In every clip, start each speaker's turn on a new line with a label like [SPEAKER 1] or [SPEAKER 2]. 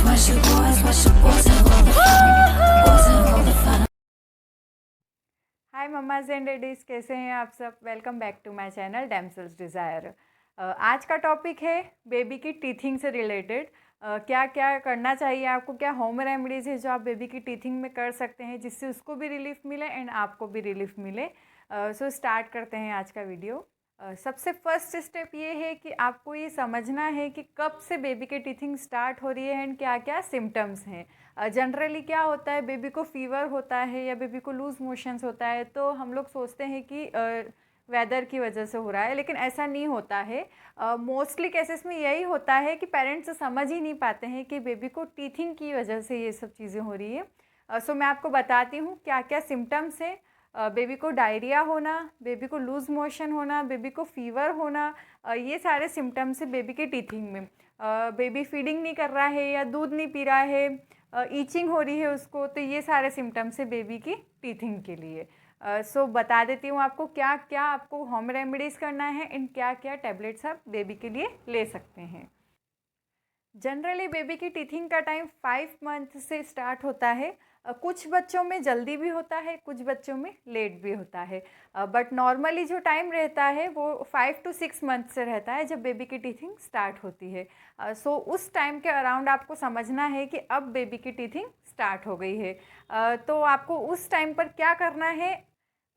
[SPEAKER 1] Hi mamma's and daddies, कैसे हैं आप सब। Welcome back to my channel Damsels Desire. आज का टॉपिक है बेबी की टीथिंग से रिलेटेड। क्या क्या करना चाहिए आपको, क्या होम रेमेडीज़ है जो आप बेबी की टीथिंग में कर सकते हैं जिससे उसको भी रिलीफ मिले एंड आपको भी रिलीफ मिले। सो स्टार्ट करते हैं आज का वीडियो। सबसे फर्स्ट स्टेप ये है कि आपको ये समझना है कि कब से बेबी की टीथिंग स्टार्ट हो रही है एंड क्या क्या सिम्टम्स हैं। जनरली क्या होता है, बेबी को फीवर होता है या बेबी को लूज़ मोशंस होता है तो हम लोग सोचते हैं कि वेदर की वजह से हो रहा है, लेकिन ऐसा नहीं होता है। मोस्टली केसेस में यही होता है कि पेरेंट्स समझ ही नहीं पाते हैं कि बेबी को टीथिंग की वजह से ये सब चीज़ें हो रही है। सो मैं आपको बताती हूँ क्या क्या सिम्टम्स हैं। बेबी को डायरिया होना, बेबी को लूज़ मोशन होना, बेबी को फीवर होना, ये सारे सिम्टम्स हैं बेबी के टीथिंग में। बेबी फीडिंग नहीं कर रहा है या दूध नहीं पी रहा है, ईचिंग हो रही है उसको, तो ये सारे सिम्टम्स है बेबी की टीथिंग के लिए। सो बता देती हूँ आपको क्या क्या आपको होम रेमेडीज़ करना है एंड क्या क्या टैबलेट्स आप बेबी के लिए ले सकते हैं। जनरली बेबी की टीथिंग का टाइम 5 मंथ से स्टार्ट होता है। कुछ बच्चों में जल्दी भी होता है, कुछ बच्चों में लेट भी होता है, बट नॉर्मली जो टाइम रहता है वो 5 to 6 मंथ से रहता है जब बेबी की टीथिंग स्टार्ट होती है। सो उस टाइम के अराउंड आपको समझना है कि अब बेबी की टीथिंग स्टार्ट हो गई है। तो आपको उस टाइम पर क्या करना है।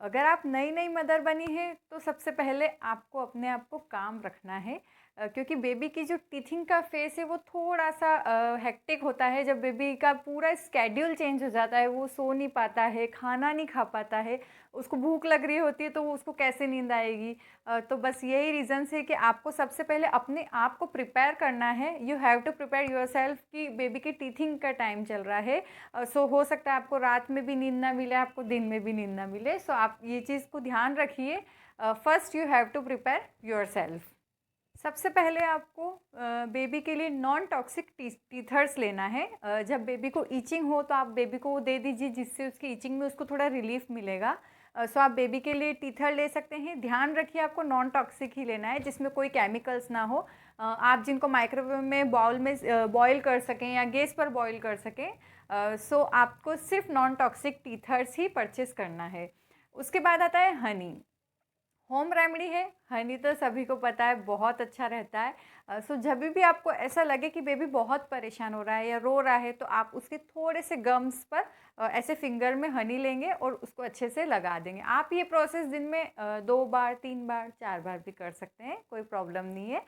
[SPEAKER 1] अगर आप नई नई मदर बनी है तो सबसे पहले आपको अपने आप को काम रखना है, क्योंकि बेबी की जो टीथिंग का फेस है वो थोड़ा सा हेक्टिक होता है। जब बेबी का पूरा स्केड्यूल चेंज हो जाता है, वो सो नहीं पाता है, खाना नहीं खा पाता है, उसको भूख लग रही होती है तो वो उसको कैसे नींद आएगी। तो बस यही रीज़न्स है कि आपको सबसे पहले अपने आप को प्रिपेयर करना है। You have to prepare yourself कि बेबी की टीथिंग का टाइम चल रहा है। सो हो सकता है आपको रात में भी नींद ना मिले, आपको दिन में भी नींद ना मिले। सो आप ये चीज़ को ध्यान रखिए। First you have to prepare yourself. सबसे पहले आपको बेबी के लिए नॉन टॉक्सिक टीथर्स लेना है। जब बेबी को ईचिंग हो तो आप बेबी को वो दे दीजिए जिससे उसकी ईचिंग में उसको थोड़ा रिलीफ मिलेगा। सो आप बेबी के लिए टीथर ले सकते हैं। ध्यान रखिए आपको नॉन टॉक्सिक ही लेना है जिसमें कोई केमिकल्स ना हो। आप जिनको माइक्रोवेव में बाउल में बॉईल कर सकें या गैस पर बॉईल कर सकें। सो आपको सिर्फ नॉन टॉक्सिक टीथर्स ही परचेस करना है। उसके बाद आता है हनी। होम रेमेडी है, हनी तो सभी को पता है बहुत अच्छा रहता है। सो जब भी आपको ऐसा लगे कि बेबी बहुत परेशान हो रहा है या रो रहा है तो आप उसके थोड़े से गम्स पर ऐसे फिंगर में हनी लेंगे और उसको अच्छे से लगा देंगे। आप ये प्रोसेस दिन में 2 बार 3 बार 4 बार भी कर सकते हैं, कोई प्रॉब्लम नहीं है।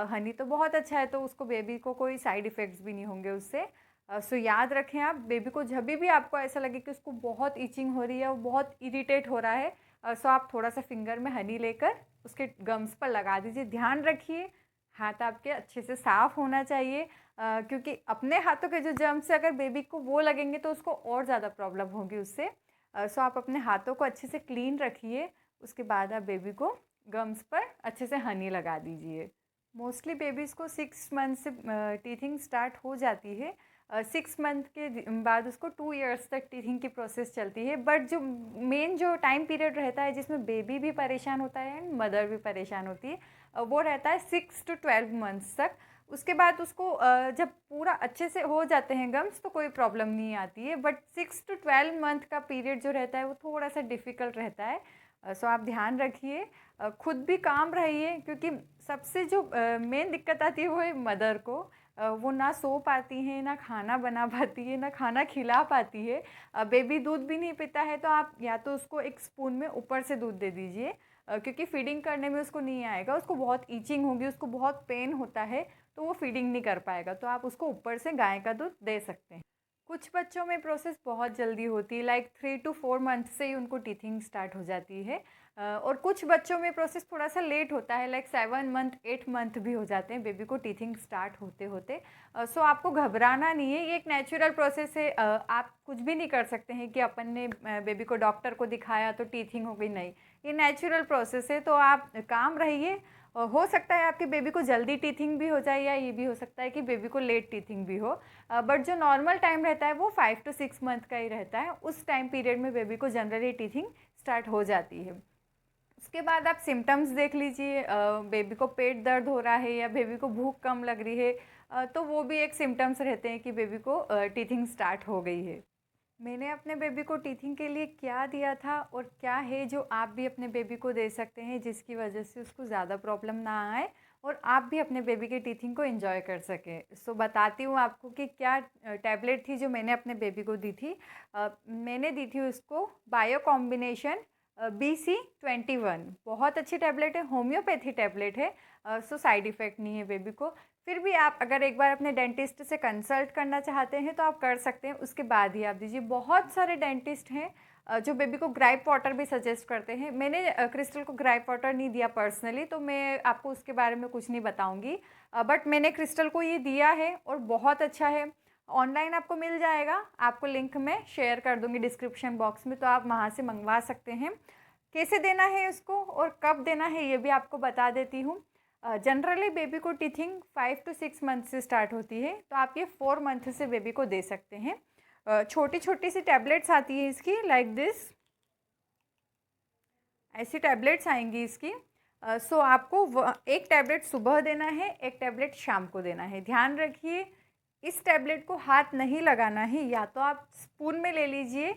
[SPEAKER 1] हनी तो बहुत अच्छा है, तो उसको बेबी को कोई साइड इफ़ेक्ट्स भी नहीं होंगे उससे। सो याद रखें आप बेबी को जब भी आपको ऐसा लगे कि उसको बहुत ईचिंग हो रही है, वो बहुत इरिटेट हो रहा है, सो आप थोड़ा सा फिंगर में हनी लेकर उसके गम्स पर लगा दीजिए। ध्यान रखिए हाथ आपके अच्छे से साफ़ होना चाहिए, क्योंकि अपने हाथों के जो जर्म्स से अगर बेबी को वो लगेंगे तो उसको और ज़्यादा प्रॉब्लम होगी उससे। सो आप अपने हाथों को अच्छे से क्लीन रखिए। उसके बाद आप बेबी को गम्स पर अच्छे से हनी लगा दीजिए। मोस्टली बेबीज़ को 6 मंथ से टीथिंग स्टार्ट हो जाती है। 6 मंथ के बाद उसको 2 इयर्स तक टीथिंग की प्रोसेस चलती है। बट जो मेन जो टाइम पीरियड रहता है जिसमें बेबी भी परेशान होता है एंड मदर भी परेशान होती है, वो रहता है 6 to 12 मंथ्स तक। उसके बाद उसको जब पूरा अच्छे से हो जाते हैं गम्स तो कोई प्रॉब्लम नहीं आती है, बट 6 to 12 मंथ का पीरियड जो रहता है वो थोड़ा सा डिफ़िकल्ट रहता है। सो आप ध्यान रखिए, खुद भी काम रहिए, क्योंकि सबसे जो मेन दिक्कत आती है वो है मदर को। वो ना सो पाती हैं, ना खाना बना पाती है, ना खाना खिला पाती है। बेबी दूध भी नहीं पीता है तो आप या तो उसको एक स्पून में ऊपर से दूध दे दीजिए, क्योंकि फीडिंग करने में उसको नहीं आएगा, उसको बहुत ईचिंग होगी, उसको बहुत पेन होता है, तो वो फीडिंग नहीं कर पाएगा। तो आप उसको ऊपर से गाय का दूध दे सकते हैं। कुछ बच्चों में प्रोसेस बहुत जल्दी होती है, लाइक 3 to 4 मंथ से ही उनको टीथिंग स्टार्ट हो जाती है। और कुछ बच्चों में प्रोसेस थोड़ा सा लेट होता है, लाइक 7 मंथ 8 मंथ भी हो जाते हैं बेबी को टीथिंग स्टार्ट होते होते। सो आपको घबराना नहीं है, ये एक नेचुरल प्रोसेस है। आप कुछ भी नहीं कर सकते हैं कि अपन ने बेबी को डॉक्टर को दिखाया तो टीथिंग हो गई, नहीं, ये नेचुरल प्रोसेस है। तो आप काम रहिए। हो सकता है आपके बेबी को जल्दी टीथिंग भी हो जाए या ये भी हो सकता है कि बेबी को लेट टीथिंग भी हो, बट जो नॉर्मल टाइम रहता है वो 5 to 6 मंथ का ही रहता है। उस टाइम पीरियड में बेबी को जनरली टीथिंग स्टार्ट हो जाती है। उसके बाद आप सिम्टम्स देख लीजिए, बेबी को पेट दर्द हो रहा है या बेबी को भूख कम लग रही है, तो वो भी एक सिम्टम्स रहते हैं कि बेबी को टीथिंग स्टार्ट हो गई है। मैंने अपने बेबी को टीथिंग के लिए क्या दिया था और क्या है जो आप भी अपने बेबी को दे सकते हैं जिसकी वजह से उसको ज़्यादा प्रॉब्लम ना आए और आप भी अपने बेबी के टीथिंग को एंजॉय कर सकें। सो बताती हूँ आपको कि क्या टैबलेट थी जो मैंने अपने बेबी को दी थी। मैंने दी थी उसको बायो कॉम्बिनेशन BC21। बहुत अच्छी टैबलेट है, होम्योपैथी टैबलेट है। सो साइड इफ़ेक्ट नहीं है बेबी को। फिर भी आप अगर एक बार अपने डेंटिस्ट से कंसल्ट करना चाहते हैं तो आप कर सकते हैं, उसके बाद ही आप दीजिए। बहुत सारे डेंटिस्ट हैं जो बेबी को ग्राइप वाटर भी सजेस्ट करते हैं। मैंने क्रिस्टल को ग्राइप वाटर नहीं दिया पर्सनली, तो मैं आपको उसके बारे में कुछ नहीं बताऊंगी, बट मैंने क्रिस्टल को ये दिया है और बहुत अच्छा है। ऑनलाइन आपको मिल जाएगा, आपको लिंक मैं शेयर कर दूंगी डिस्क्रिप्शन बॉक्स में, तो आप वहाँ से मंगवा सकते हैं। कैसे देना है उसको और कब देना है ये भी आपको बता देती हूँ। जनरली बेबी को टीथिंग 5 to 6 मंथ से स्टार्ट होती है, तो आप ये 4 मंथ से बेबी को दे सकते हैं। छोटी छोटी सी टैबलेट्स आती है इसकी, लाइक दिस, ऐसी टैबलेट्स आएंगी इसकी। सो आपको एक टैबलेट सुबह देना है, एक टैबलेट शाम को देना है। ध्यान रखिए इस टैबलेट को हाथ नहीं लगाना है, या तो आप स्पून में ले लीजिए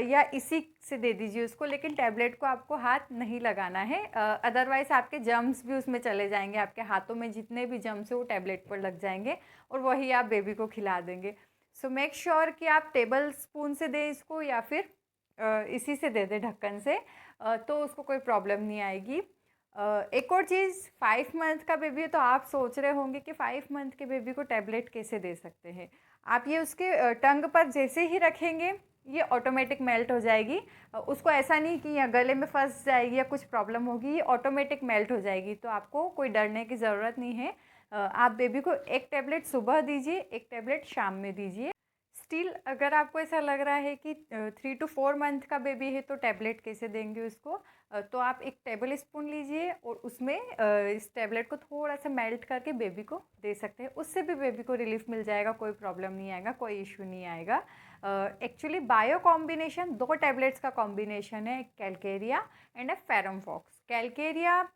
[SPEAKER 1] या इसी से दे दीजिए उसको, लेकिन टैबलेट को आपको हाथ नहीं लगाना है, अदरवाइज़ आपके जर्म्स भी उसमें चले जाएंगे। आपके हाथों में जितने भी जर्म्स हैं वो टैबलेट पर लग जाएंगे और वही आप बेबी को खिला देंगे। सो मेक श्योर कि आप टेबल स्पून से दें इसको या फिर इसी से दे दें ढक्कन से, तो उसको कोई प्रॉब्लम नहीं आएगी। एक और चीज़, 5 मंथ का बेबी है तो आप सोच रहे होंगे कि 5 मंथ के बेबी को टैबलेट कैसे दे सकते हैं। आप ये उसके टंग पर जैसे ही रखेंगे ये ऑटोमेटिक मेल्ट हो जाएगी। उसको ऐसा नहीं कि या गले में फंस जाएगी या कुछ प्रॉब्लम होगी, ये ऑटोमेटिक मेल्ट हो जाएगी, तो आपको कोई डरने की ज़रूरत नहीं है। आप बेबी को एक टैबलेट सुबह दीजिए, एक टैबलेट शाम में दीजिए। स्टिल अगर आपको ऐसा लग रहा है कि 3 to 4 मंथ का बेबी है तो टैबलेट कैसे देंगे उसको, तो आप एक टेबल स्पून लीजिए और उसमें इस टैबलेट को थोड़ा सा मेल्ट करके बेबी को दे सकते हैं। उससे भी बेबी को रिलीफ मिल जाएगा, कोई प्रॉब्लम नहीं आएगा, कोई इशू नहीं आएगा। एक्चुअली बायो कॉम्बिनेशन 2 टैबलेट्स का कॉम्बिनेशन है, calcarea and a ferrum phos. Calcarea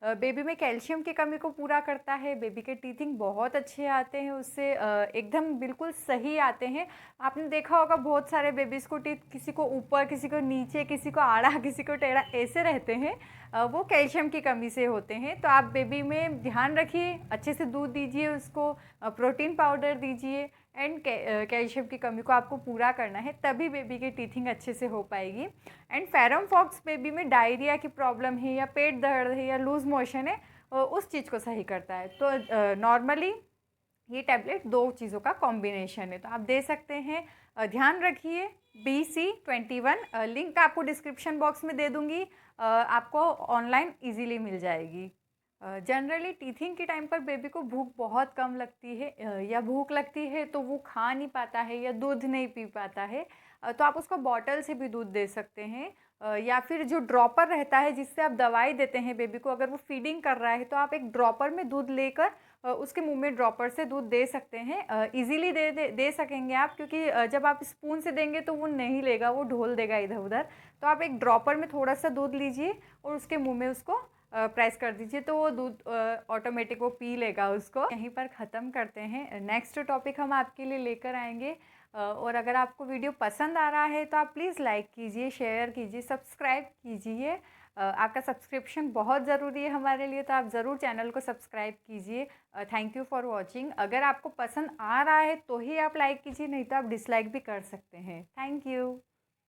[SPEAKER 1] baby में कैल्शियम की कमी को पूरा करता है, बेबी के टीथिंग बहुत अच्छे आते हैं उससे, एकदम बिल्कुल सही आते हैं। आपने देखा होगा बहुत सारे बेबीज़ को टीथ किसी को ऊपर, किसी को नीचे, किसी को आड़ा, किसी को टेढ़ा ऐसे रहते हैं, वो कैल्शियम की कमी से होते हैं। तो आप बेबी में ध्यान रखिए, अच्छे से दूध दीजिए उसको, प्रोटीन पाउडर दीजिए एंड कैल्शियम की कमी को आपको पूरा करना है, तभी बेबी की टीथिंग अच्छे से हो पाएगी। एंड फेरमफॉक्स बेबी में डायरिया की प्रॉब्लम है या पेट दर्द है या लूज़ मोशन है, उस चीज़ को सही करता है। तो नॉर्मली ये टैबलेट 2 चीज़ों का कॉम्बिनेशन है, तो आप दे सकते हैं। ध्यान रखिए BC21, लिंक आपको डिस्क्रिप्शन बॉक्स में दे दूँगी, आपको ऑनलाइन ईजीली मिल जाएगी। जनरली टीथिंग के टाइम पर बेबी को भूख बहुत कम लगती है, या भूख लगती है तो वो खा नहीं पाता है या दूध नहीं पी पाता है, तो आप उसको बॉटल से भी दूध दे सकते हैं, या फिर जो ड्रॉपर रहता है जिससे आप दवाई देते हैं बेबी को, अगर वो फीडिंग कर रहा है तो आप एक ड्रॉपर में दूध लेकर उसके मुंह में ड्रॉपर से दूध दे सकते हैं। इजीली दे सकेंगे आप, क्योंकि जब आप स्पून से देंगे तो वो नहीं लेगा, वो ढोल देगा इधर उधर। तो आप एक ड्रॉपर में थोड़ा सा दूध लीजिए और उसके मुंह में उसको प्रेस कर दीजिए, तो वो दूध ऑटोमेटिक वो पी लेगा उसको। यहीं पर ख़त्म करते हैं, नेक्स्ट टॉपिक हम आपके लिए लेकर आएंगे। और अगर आपको वीडियो पसंद आ रहा है तो आप प्लीज़ लाइक कीजिए, शेयर कीजिए, सब्सक्राइब कीजिए। आपका सब्सक्रिप्शन बहुत ज़रूरी है हमारे लिए, तो आप ज़रूर चैनल को सब्सक्राइब कीजिए। Thank you for watching. अगर आपको पसंद आ रहा है तो ही आप लाइक कीजिए, नहीं तो आप डिसलाइक भी कर सकते हैं। Thank you.